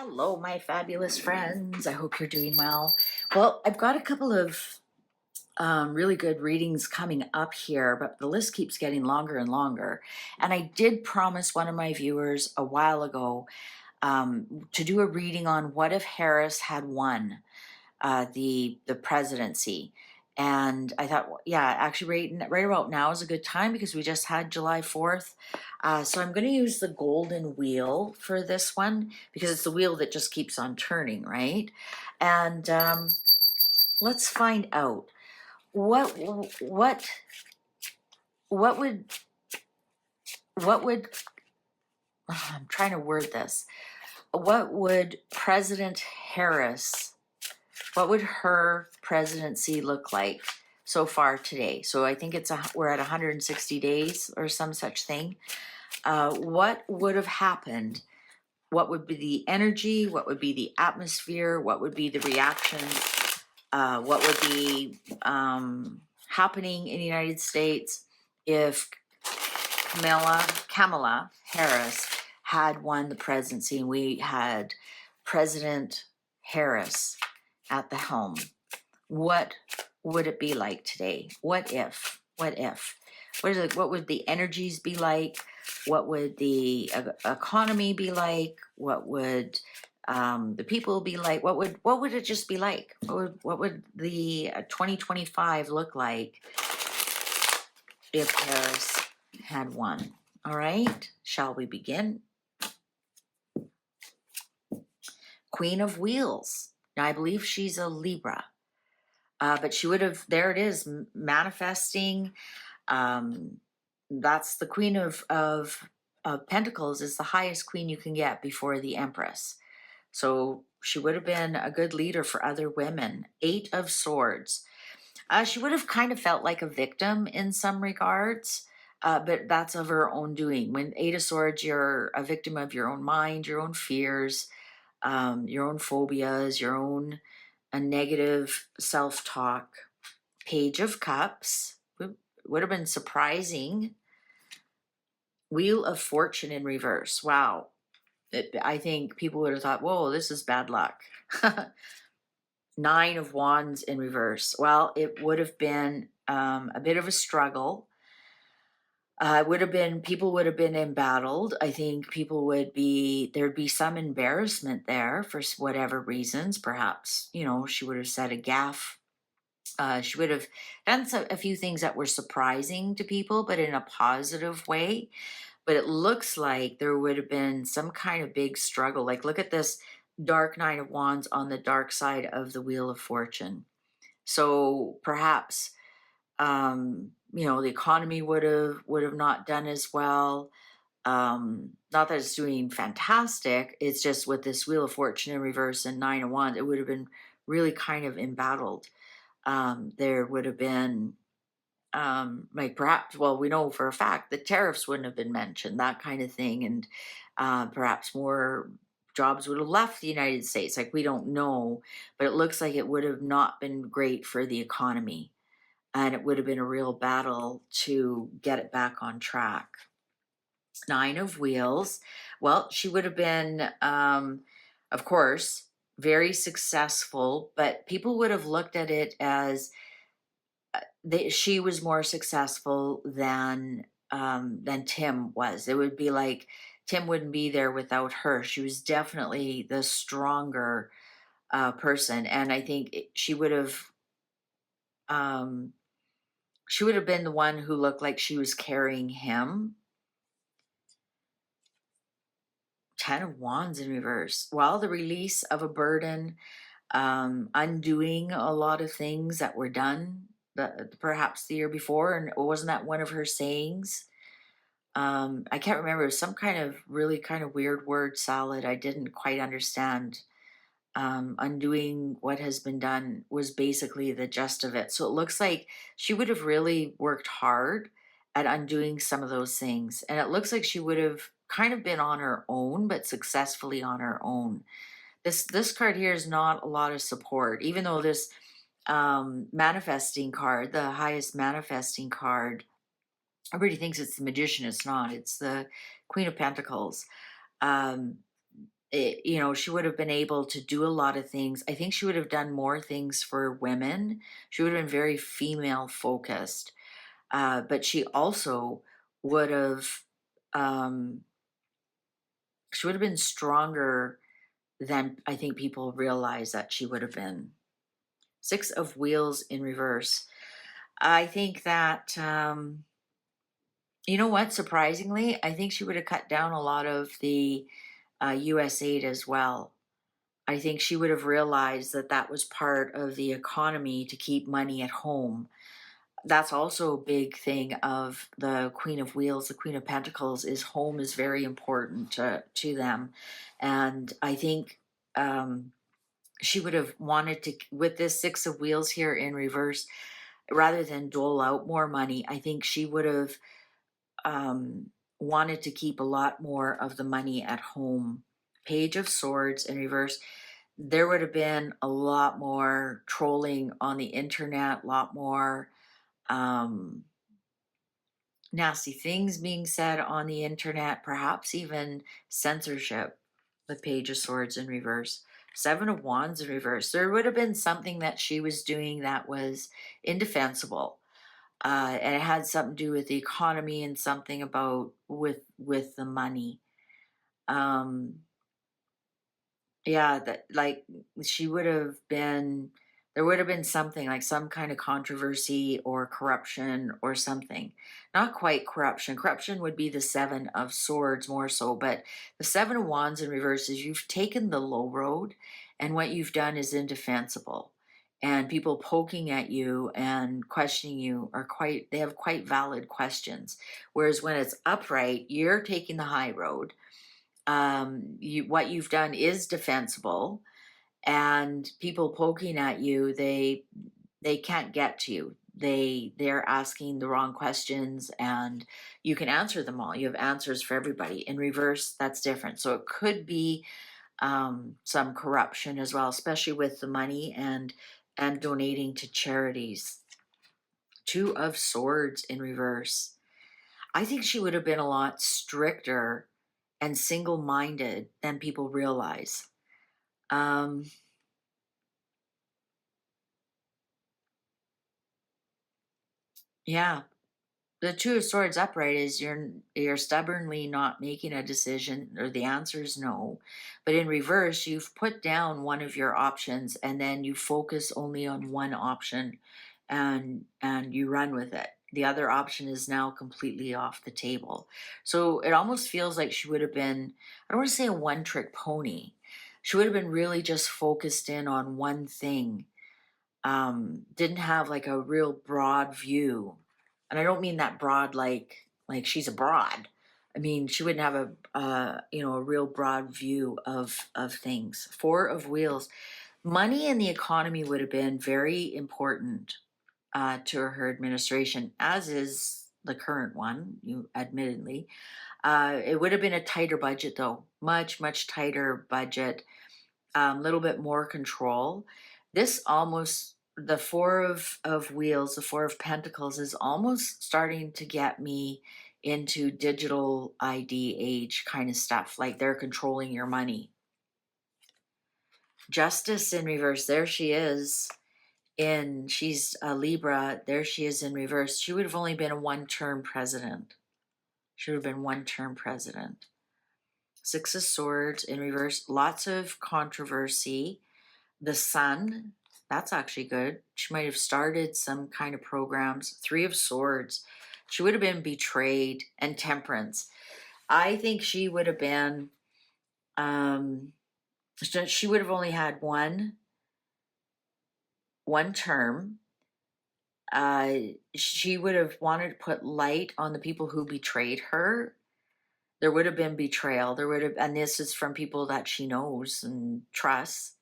Hello, my fabulous friends. I hope you're doing well. Well, I've got a couple of really good readings coming up here, but the list keeps getting longer and longer. And I did promise one of my viewers a while ago to do a reading on what if Harris had won the presidency. And I thought, well, yeah, actually, right about now is a good time because we just had July 4th. So I'm going to use the golden wheel for this one because it's the wheel that just keeps on turning, right? And let's find out what what what would what would I'm trying to word this. What would President Harris what would her presidency look like so far today? So I think we're at 160 days or some such thing. What would have happened? What would be the energy? What would be the atmosphere? What would be the reaction? What would be happening in the United States if Kamala Harris had won the presidency and we had President Harris at the helm? What would it be like today? What if? What would the energies be like? What would the economy be like? What would the people be like? What would it just be like? What would the 2025 look like if Harris had won? All right, shall we begin? Queen of Wheels. Now I believe she's a Libra. But she would have, there it is, manifesting. That's the Queen of Pentacles is the highest queen you can get before the Empress. So she would have been a good leader for other women. Eight of Swords. She would have kind of felt like a victim in some regards, but that's of her own doing. When Eight of Swords, you're a victim of your own mind, your own fears, your own phobias, your own a negative self-talk. Page of Cups would have been surprising. Wheel of Fortune in reverse. Wow. I think people would have thought, whoa, this is bad luck. Nine of Wands in reverse. Well, it would have been a bit of a struggle. People would have been embattled. I think there'd be some embarrassment there for whatever reasons. Perhaps, she would have said a gaffe. She would have done a few things that were surprising to people, but in a positive way. But it looks like there would have been some kind of big struggle. Like, look at this dark Nine of Wands on the dark side of the Wheel of Fortune. So perhaps, the economy would have not done as well. Not that it's doing fantastic. It's just with this Wheel of Fortune in reverse and Nine of Wands, it would have been really kind of embattled. There would have been, perhaps, well, we know for a fact that tariffs wouldn't have been mentioned, that kind of thing. And perhaps more jobs would have left the United States. Like, we don't know, but it looks like it would have not been great for the economy. And it would have been a real battle to get it back on track. Nine of Wheels. Well, she would have been, of course, very successful, but people would have looked at it as she was more successful than Tim was. It would be like Tim wouldn't be there without her. She was definitely the stronger person, and I think she would have been the one who looked like she was carrying him. Ten of Wands in reverse. Well, the release of a burden, undoing a lot of things that were done perhaps the year before. And wasn't that one of her sayings? I can't remember. It was some kind of really kind of weird word salad. I didn't quite understand. Undoing what has been done was basically the gist of it. So it looks like she would have really worked hard at undoing some of those things. And it looks like she would have kind of been on her own, but successfully on her own. This card here is not a lot of support, even though this manifesting card, the highest manifesting card, everybody thinks it's the Magician. It's not. It's the Queen of Pentacles. she would have been able to do a lot of things. I think she would have done more things for women. She would have been very female focused. But would have, um, she would have been stronger than I think people realize that she would have been. Six of Wheels in reverse. I think that, you know what, surprisingly, I think she would have cut down a lot of the US aid as well. I think she would have realized that that was part of the economy to keep money at home. That's also a big thing of the Queen of Wheels, the Queen of Pentacles, is home is very important to them. And I think she would have wanted to, with this Six of Wheels here in reverse, rather than dole out more money, I think she would have um, wanted to keep a lot more of the money at home. Page of Swords in reverse, there would have been a lot more trolling on the internet, a lot more um, nasty things being said on the internet, perhaps even censorship. The Page of Swords in reverse. Seven of Wands in reverse. There would have been something that she was doing that was indefensible. And it had something to do with the economy and something about with the money. Um, yeah, that like she would have been there would have been something like some kind of controversy or corruption or something. Not quite corruption. Corruption would be the Seven of Swords more so, but the Seven of Wands in reverse is you've taken the low road and what you've done is indefensible. And people poking at you and questioning you they have quite valid questions. Whereas when it's upright, you're taking the high road. What you've done is defensible, and people poking at you, they can't get to you. They're asking the wrong questions, and you can answer them all. You have answers for everybody. In reverse, that's different. So it could be some corruption as well, especially with the money and donating to charities. Two of Swords in reverse. I think she would have been a lot stricter and single-minded than people realize. Um, yeah, the Two of Swords upright is you're stubbornly not making a decision, or the answer is no. But in reverse, you've put down one of your options and then you focus only on one option, and you run with it. The other option is now completely off the table. So it almost feels like she would have been, I don't want to say a one-trick pony. She would have been really just focused in on one thing, didn't have like a real broad view. And I don't mean that broad like she's a broad. I mean, she wouldn't have a real broad view of things. Four of Wheels. Money and the economy would have been very important to her administration, as is the current one, you admittedly. It would have been a tighter budget though, much tighter budget, little bit more control. This almost the Four of Wheels, the Four of Pentacles is almost starting to get me into digital ID age kind of stuff. Like they're controlling your money. Justice in reverse. There she is. She's a Libra. There she is in reverse. She would have only been a one-term president. She would have been one-term president. Six of Swords in reverse. Lots of controversy. The Sun, that's actually good. She might have started some kind of programs. Three of Swords. She would have been betrayed. And Temperance. I think she would have been, she would have only had one term. She would have wanted to put light on the people who betrayed her. There would have been betrayal. And this is from people that she knows and trusts.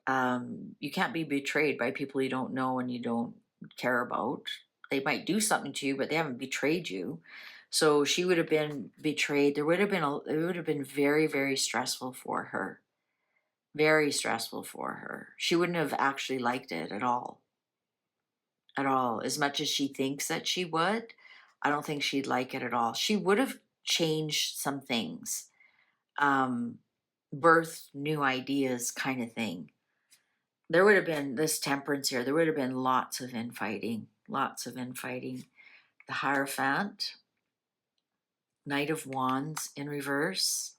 You can't be betrayed by people you don't know and you don't care about. They might do something to you, but they haven't betrayed you. So she would have been betrayed. It would have been very stressful for her. Very stressful for her. She wouldn't have actually liked it at all. At all. As much as she thinks that she would, I don't think she'd like it at all. She would have changed some things. Um, birth new ideas kind of thing. There would have been this temperance here. There would have been lots of infighting, lots of infighting. The Hierophant, Knight of Wands in reverse,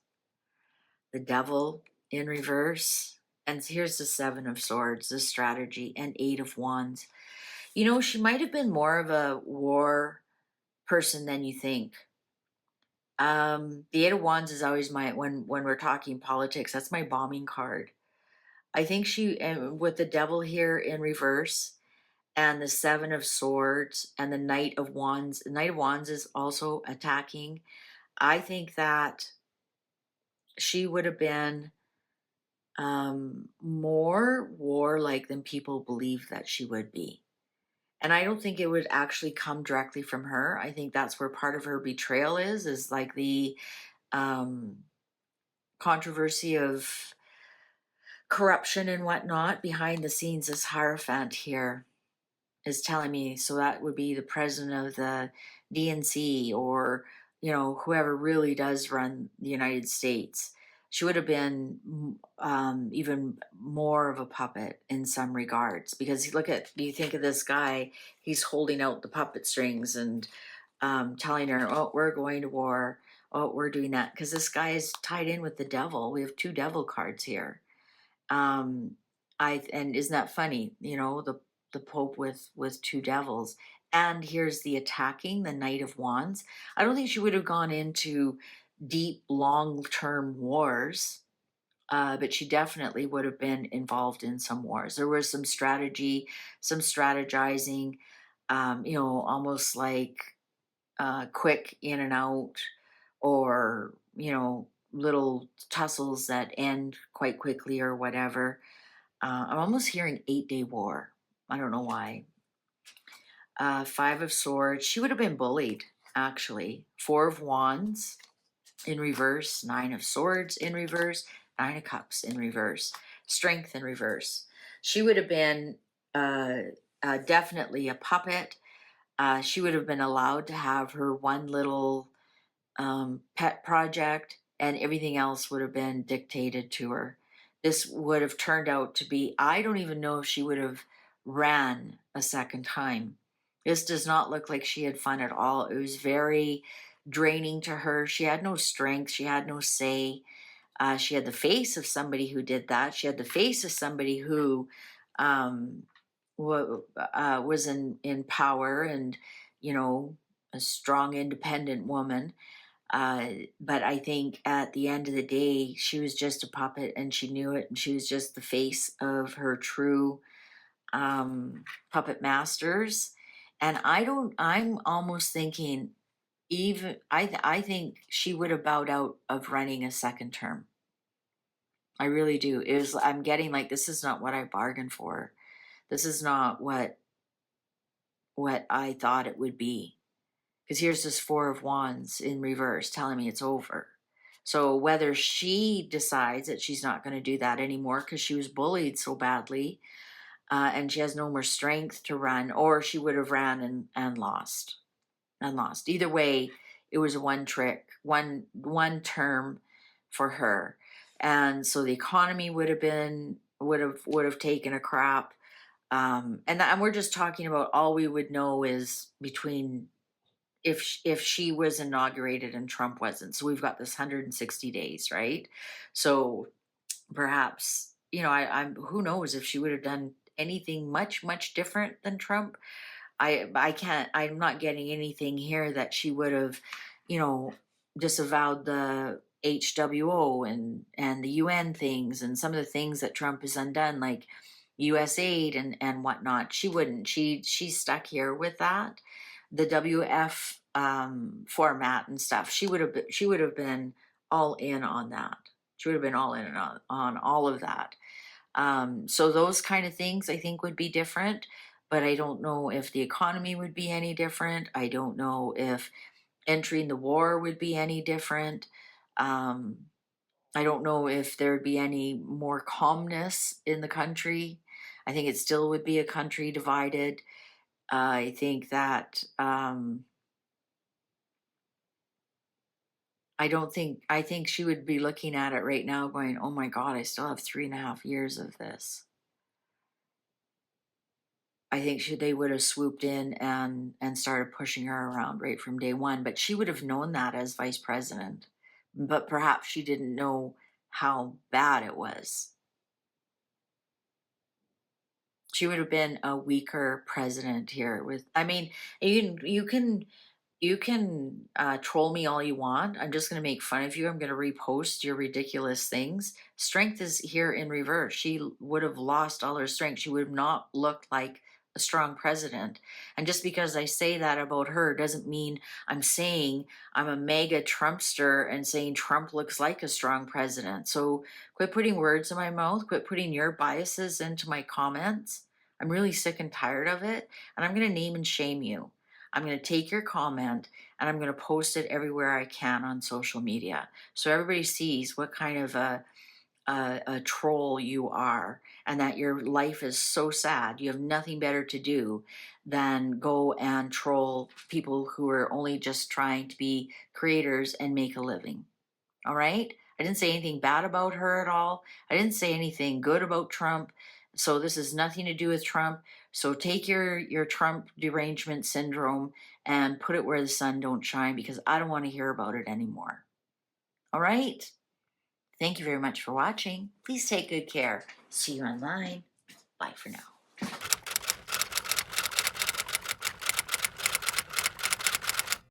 the Devil in reverse, and here's the Seven of Swords, the strategy, and Eight of Wands. You know, she might have been more of a war person than you think. The Eight of Wands is always my when we're talking politics. That's my bombing card. I think she, and with the Devil here in reverse, and the Seven of Swords, and the Knight of Wands. The Knight of Wands is also attacking. I think that she would have been more warlike than people believe that she would be. And I don't think it would actually come directly from her. I think that's where part of her betrayal is like the um, controversy of corruption and whatnot behind the scenes. This Hierophant here is telling me, so that would be the president of the DNC, or whoever really does run the United States. She would have been even more of a puppet in some regards, because you think of this guy, he's holding out the puppet strings and telling her, oh, we're going to war, oh, we're doing that, because this guy is tied in with the devil. We have two devil cards here. um and isn't that funny, the Pope with two devils. And here's the attacking, the Knight of Wands. I don't think she would have gone into deep long-term wars, but she definitely would have been involved in some wars. There was some strategy, some strategizing, almost like quick in and out, or little tussles that end quite quickly or whatever. I'm almost hearing 8-day war. I don't know why. Five of Swords. She would have been bullied, actually. Four of Wands in reverse. Nine of Swords in reverse. Nine of Cups in reverse. Strength in reverse. She would have been definitely a puppet. She would have been allowed to have her one little pet project, and everything else would have been dictated to her. This would have turned out to be, I don't even know if she would have ran a second time. This does not look like she had fun at all. It was very draining to her. She had no strength, she had no say. She had the face of somebody who did that. She had the face of somebody who um, was in power, and a strong, independent woman. But I think at the end of the day, she was just a puppet, and she knew it, and she was just the face of her true puppet masters. And I'm almost thinking, even I think she would have bowed out of running a second term. I really do. I'm getting like, this is not what I bargained for. This is not what I thought it would be. Because here's this Four of Wands in reverse telling me it's over. So whether she decides that she's not going to do that anymore because she was bullied so badly, and she has no more strength to run, or she would have ran and lost. Either way, it was one term for her. And so the economy would have taken a crap. And we're just talking about, all we would know is between, if she was inaugurated and Trump wasn't. So we've got this 160 days, right? So perhaps, I'm who knows if she would have done anything much different than Trump. I can't, I'm not getting anything here that she would have, you know, disavowed the HWO and the UN things, and some of the things that Trump has undone, like US aid and whatnot. She wouldn't. She's stuck here with that. The WF format and stuff. She would have been all in on that. She would have been all in on all of that. So those kind of things I think would be different, but I don't know if the economy would be any different. I don't know if entering the war would be any different. Um, I don't know if there'd be any more calmness in the country. I think it still would be a country divided. I think that I think she would be looking at it right now going, oh my God, I still have 3.5 years of this. I think they would have swooped in and started pushing her around right from day one, but she would have known that as vice president. But perhaps she didn't know how bad it was. She would have been a weaker president here with, I mean, you can troll me all you want. I'm just going to make fun of you. I'm going to repost your ridiculous things. Strength is here in reverse. She would have lost all her strength. She would have not looked like a strong president. And just because I say that about her doesn't mean I'm saying I'm a mega Trumpster and saying Trump looks like a strong president. So quit putting words in my mouth. Quit putting your biases into my comments. I'm really sick and tired of it. And I'm going to name and shame you. I'm going to take your comment and I'm going to post it everywhere I can on social media so everybody sees what kind of a troll you are and that your life is so sad. You have nothing better to do than go and troll people who are only just trying to be creators and make a living. All right. I didn't say anything bad about her at all. I didn't say anything good about Trump. So this has nothing to do with Trump. So take your Trump derangement syndrome and put it where the sun don't shine because I don't want to hear about it anymore. All right. Thank you very much for watching. Please take good care. See you online. Bye for now.